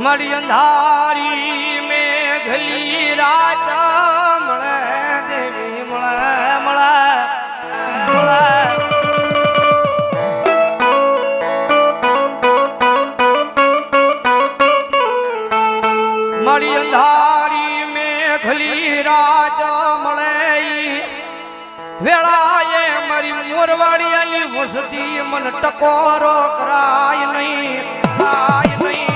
मड़ी अंधारी में घली रात मळे देवी मळे मळे मळे मड़ी अंधारी में घली रात मळे वेळाए मरी मोरवाड़ी आली वसती मन टकोरो कराय नहीं कराय नहीं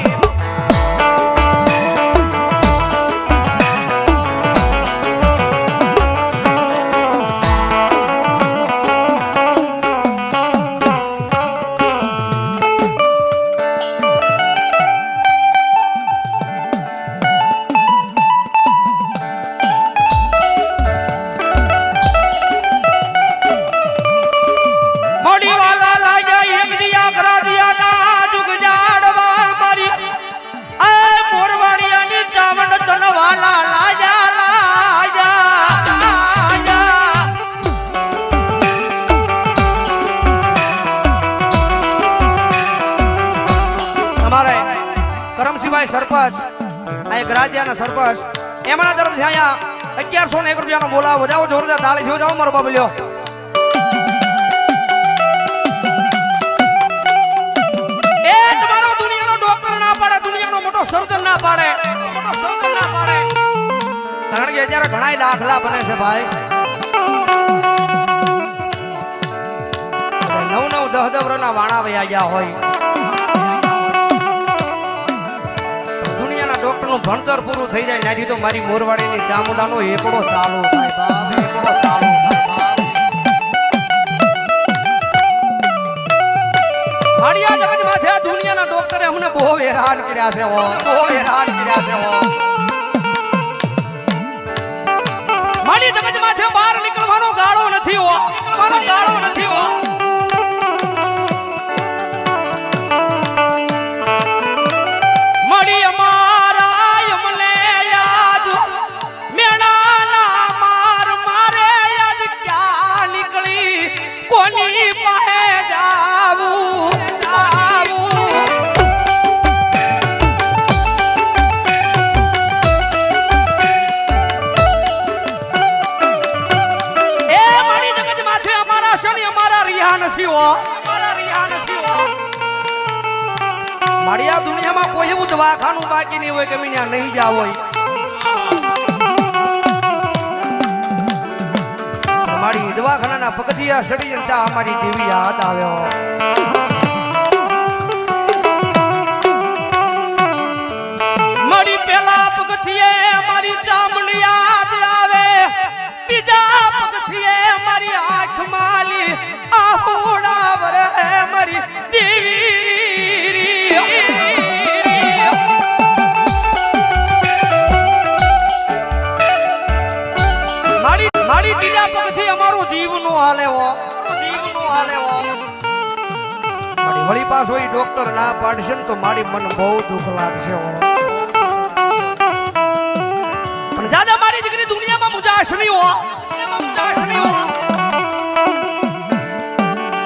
सरपंच ग्राजिया सरपंच एमना तरफ से अँ 1101 रुपया बोला बजाओ जोरदार ताली थी जाओ मारो बाबलियो ए तुम्हारो दुनिया नो डॉक्टर ना पाड़े दुनिया नो मोटो सर्जन ना पाड़े कारण के अत्यारे घणाय दाखला बने छे भाई 9 10 वर्षना वाणा वया गया होय डॉक्टर નું ભણતર પૂરું થઈ જાય નાથી તો મારી મોરવાડીની ચામુંડાનો એકડો ચાલુ થાય બાપ એકડો ચાલુ થાય બાપ માડિયા જગત માથે આ દુનિયાના ડોક્ટરે અમને બહુ હેરાન કર્યા છે માડી જગત માથે બહાર નીકળવાનો ગાળો નથી હો માડી माड़िया दुनिया में कोई भी दवाखानु बाकी नहीं होय के मीना नहीं जाओ हमारी दवाखाना ना पगथिया सड़ी जनता हमारी देवी याद आव्यो माड़ी पहला पगथिए हमारी चामुंडी याद आवे बीजा पगथिए हमारी आंख माली आहुड़ा वर है हमारी देवी माड़ी तीजा पगथी हमारो जीवनो हाले हो माड़ी वળી પાછો ઈ ડોક્ટર ના પાડશે તો મારી મન બહુ દુખ લાગશે હો પણ દાદા મારી દીકરી દુનિયામાં મુજાશ નહીં હો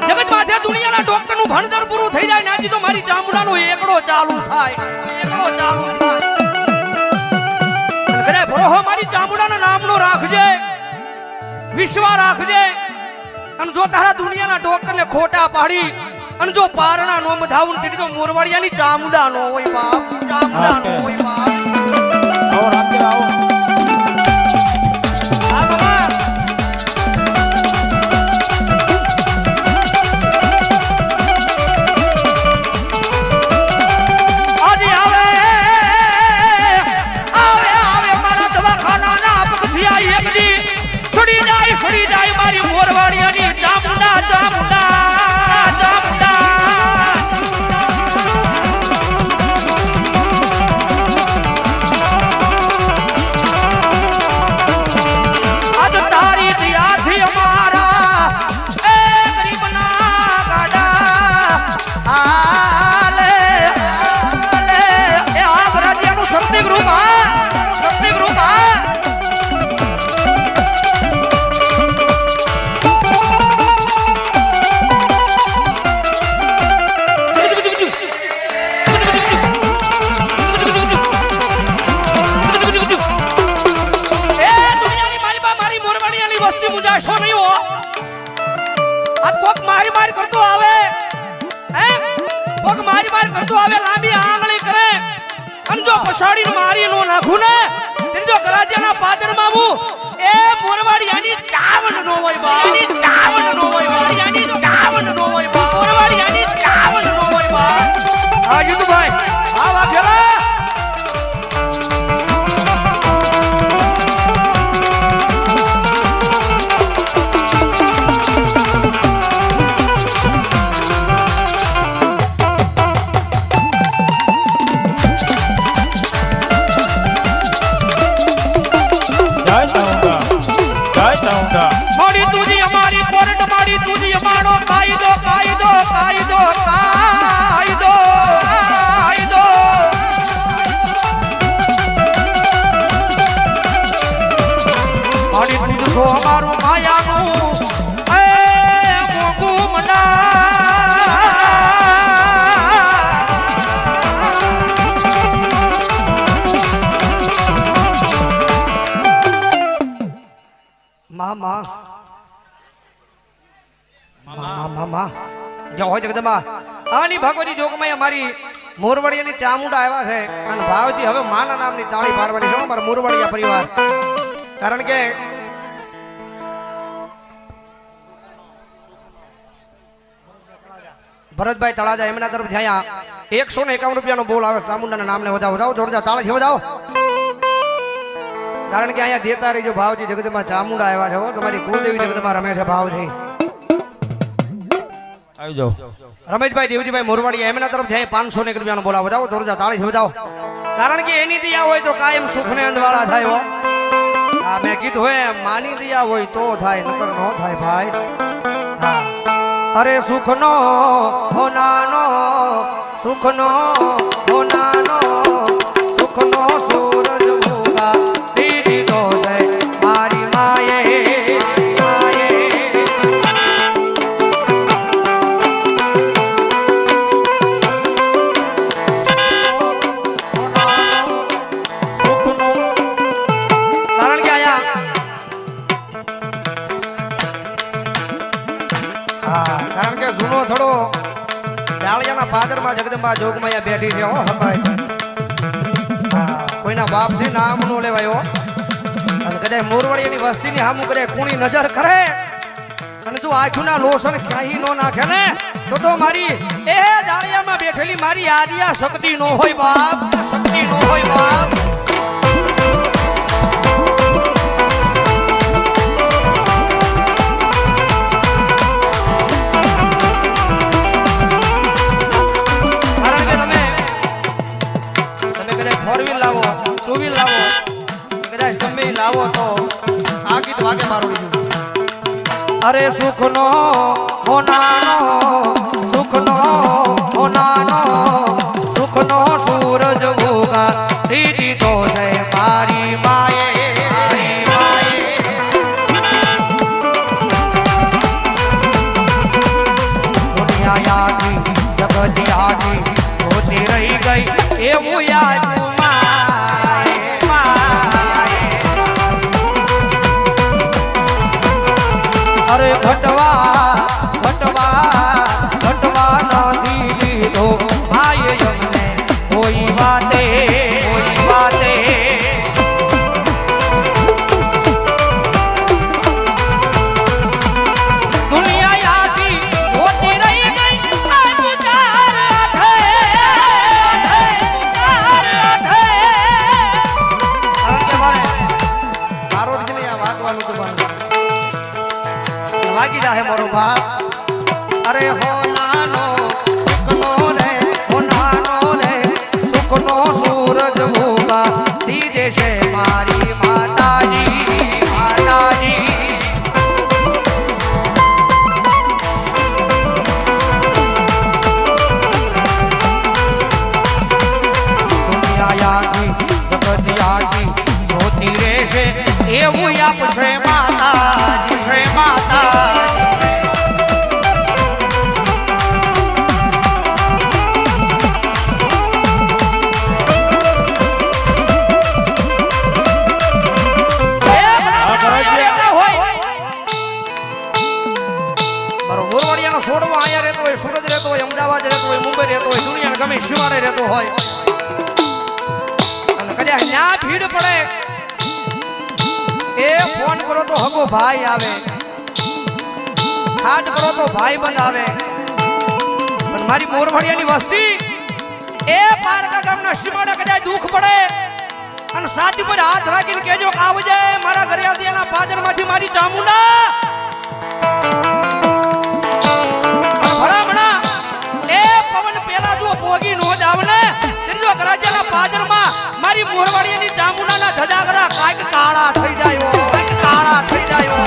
જગત માથે દુનિયાના ડોક્ટરનું ભણતર પૂરું થઈ જાય નાજી તો મારી ચામુંડાનો એકડો ચાલુ થાય કરે ભરોહો મારી ચામુંડાના નામનો રાખજે विश्वा राखजे अन जो तारा दुनिया ना डॉक्टर ने खोटा पाड़ी अन जो पारणा नो मधाउन तेरी तो मोरवाड़िया नी चामुंडा नो होय बाप चामुंडा नो होय बाप और आगे आओ छड़ी जाए मारी मोरवाड़िया नी चामुंडा चामुंडा चामुंडा જન્માવું એ મોરવાડી આની ચાવણ નો હોય બા આની ચાવણ નો હોય બા આની ચાવણ નો હોય બા મોરવાડી આની ચાવણ નો હોય બા હા યુતુભાઈ હા વા ફેલા મારી તુજી અમારી કોર્ટ મારી તુજી અમારો કાયદો કાયદો કાયદો કાયદો કાયદો મારી તુજી છો અમારું માયાનું એ મોગું મના મામા મામા જો હોય જગદંબા આની ભગવતી જોગમાં અમારી મોરવાડીની ચામુંડા આવ્યા છે અને ભાવજી હવે માના નામની તાળી પાડવાની છે અમારા મોરવાડીયા પરિવાર કારણ કે ભરતભાઈ તળાજા એમના તરફ થયા 151 રૂપિયાનો બોલ આવે ચામુંડાના નામને વધાવો વધાવો જોરદાર તાળી વધાવો કારણ કે અહીંયા દેતા રહીજો ભાવજી જગદંબા ચામુંડા આવ્યા છે હો તમારી કુળદેવી જગદંબા રમે છે ભાવજી આવી જાઓ રમેશભાઈ દેવજીભાઈ મોરવાડી એમના તરફ જાય 500 રૂપિયાનો બોલાવો જાઓ જોરદાર તાળી વધાવો કારણ કે એની દિયા હોય તો કાયમ સુખ ને અંધવાળા થાય હો આ મેં કીધું હોય માની દિયા હોય તો થાય નકર નો થાય ભાઈ હા અરે સુખનો હોનાનો સુખનો હોનાનો સુખનો સૂરજ ઉગા દીદી તો છે મારી માયે કારણ કે જૂનો થોડો ડાળિયાના પાદરમાં જગદંબા જોગમાયા બેઠી છે હો હપાય કોઈના બાપથી નામ નો લેવાયો અને કદાચ મોરવાડીની વસ્તીની સામું કરે કુણી નજર કરે અને જો આંખના લોસન ક્યાંય નો નાખે ને તો મારી એ ડાળિયામાં બેઠેલી મારી આદિયા શક્તિ નો હોય બાપ શક્તિ નો હોય બાપ લાવો તો આ ગીત વાગે મારું અરે સુખનો હોનાનો સુખનો હોનાનો સુખનો સૂરજ ઉગા દીદી તો છે મારી માયે મારી માયે દુનિયા યાદી જગત યાદી હોતી રહી ગઈ એવું યાદ અરે ઘટવા ઘટવા ઘટવા નથી લીધો ભાઈ અમને કોઈ વાતે દુનિયા યાદી હોતી રહી ગઈ વાગી જાહે મારો બાપ અરે હોનાનો સુખનો રે હોનાનો રે સુખનો સૂરજ ઉગા દીદે છે મારી માતાજી માતાજી દુનિયા યાદી જગત યાદી જોતી રહેશે એવું આપશે માતાજી છે માતાજી છોડવો અહીંયા રહેતો હોય સુરત રહેતો હોય અમદાવાદ રહેતો હોય મુંબઈ રહેતો હોય દુનિયા ગમે શિવારે રહેતો હોય અને કદાચ ન્યા ભીડ પડે એ ફોન કરો તો હગો ભાઈ આવે, હાટ કરો તો ભાઈ બંધ આવે, પણ મારી મોરવાડિયાની વસ્તી એ પારકા ગામના સીમાડે કદાચ દુઃખ પડે અને સાથી પર હાથ રાખીને કહેજો કે આવજે મારા ઘરે આદિયાના પાદરમાંથી મારી ચામુંડા ભલામણા એ પવન પેલા જો પોગી નો જ આવને ત્રીજો રાજ્યના પાદરમાં મારી મોરવાડિયાની ચામુંડાના ધજાગરા કાંઈક કાળા થઈ જાય, કાંઈક કાળા થઈ જાય.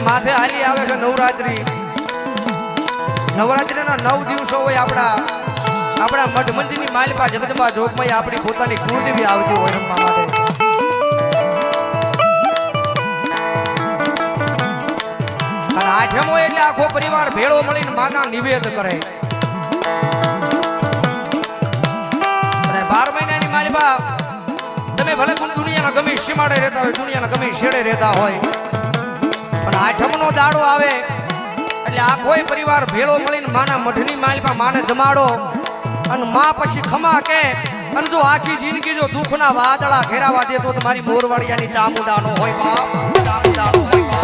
માથે હાલી આવે છે નવરાત્રી. નવરાત્રીના 9 દિવસો હોય આપણા મઠ મંદિરની માલિકા જગદંબા જોગમાં આપણી પોતાની કુળદેવી આવતી હોય રમવા માટે. અને આઠમ હોય એટલે આખો પરિવાર ભેળો મળીને માતા નિવેદ કરે. અને 12 મહિનાની માલિકા તમે ભલે દુનિયાના ગમે સીમાડે રહેતા હોય, દુનિયાના ગમે છેડે રહેતા હોય, પણ આઠમનો દાડો આવે એટલે આખોય પરિવાર ભેળો મળીને માના મઢની માલિકા માને જમાડો અને માં પછી ખમા કે અને જો આખી જિંદગી જો દુઃખના વાદળા ઘેરાવા દે તો તમારી મોરવાડિયાની ચામુંડાનો હોય બાપ, ચામુંડાનો હોય બાપ.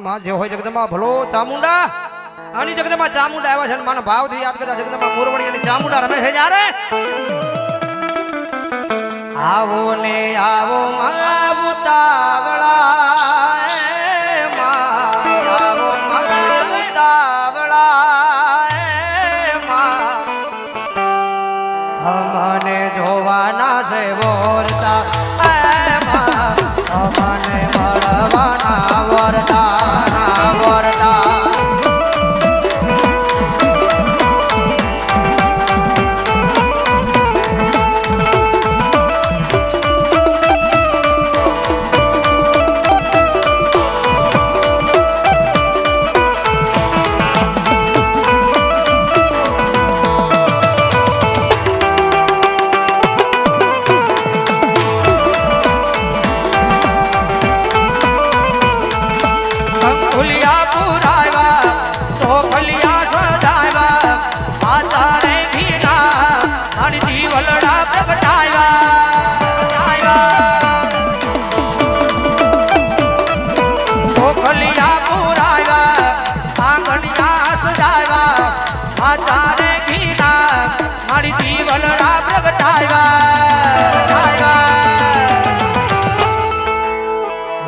માં જે હોય જગદંબા ભલો ચામુંડા આની જગદંબા ચામુંડા આવ્યા છે માનો ભાવથી યાદ કરતા જગદંબા મોરવાડિયાની ચામુંડા રમે છે જ્યારે આવો ને આવો ઉતાવળા આવો ઉતાવળા મને જોવાના છે બોરતા મને મળવાના વરદાના વરદા.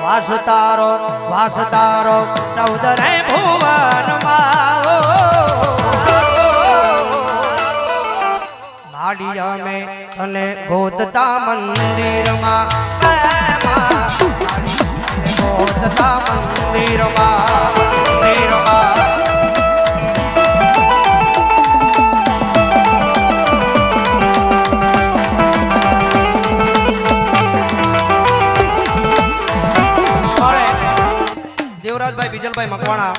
વાસતારો વાસતારો 14 ભુવન માડિયા મે અને ગોતતા મંદિરમાં ગોતતા મંદિરમાં દેવરાજભાઈ બીજલભાઈ મકવાણા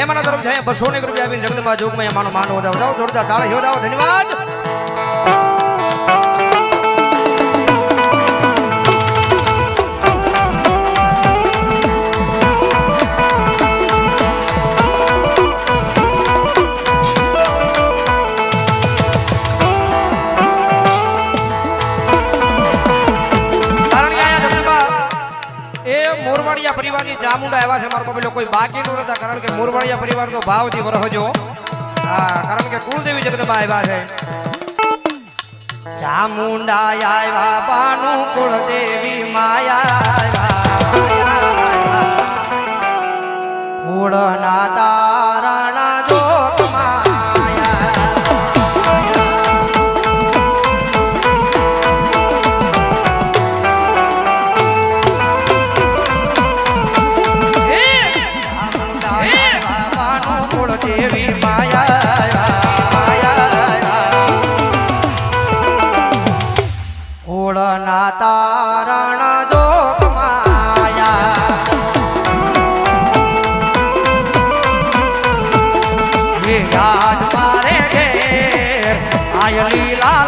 એમાંના તરફ જાય 200 રૂપિયા આપીને જગદંબા જોગમાં એમાંનો માનો વધાવો જોરદાર તાળી વધાવો. ધન્યવાદ. મોરવાડિયા પરિવારની ચામુંડા આવ્યા છે મારો પેલો કોઈ બાકી નો નતા કારણ કે મોરવાડિયા પરિવારનો ભાવથી વરહજો. કારણ કે કુળદેવી જગદંબા આવ્યા છે. ચામુંડા આવ્યા બાનું કુળદેવી માયા કુળના તારણા જોગમાં હાય લીલા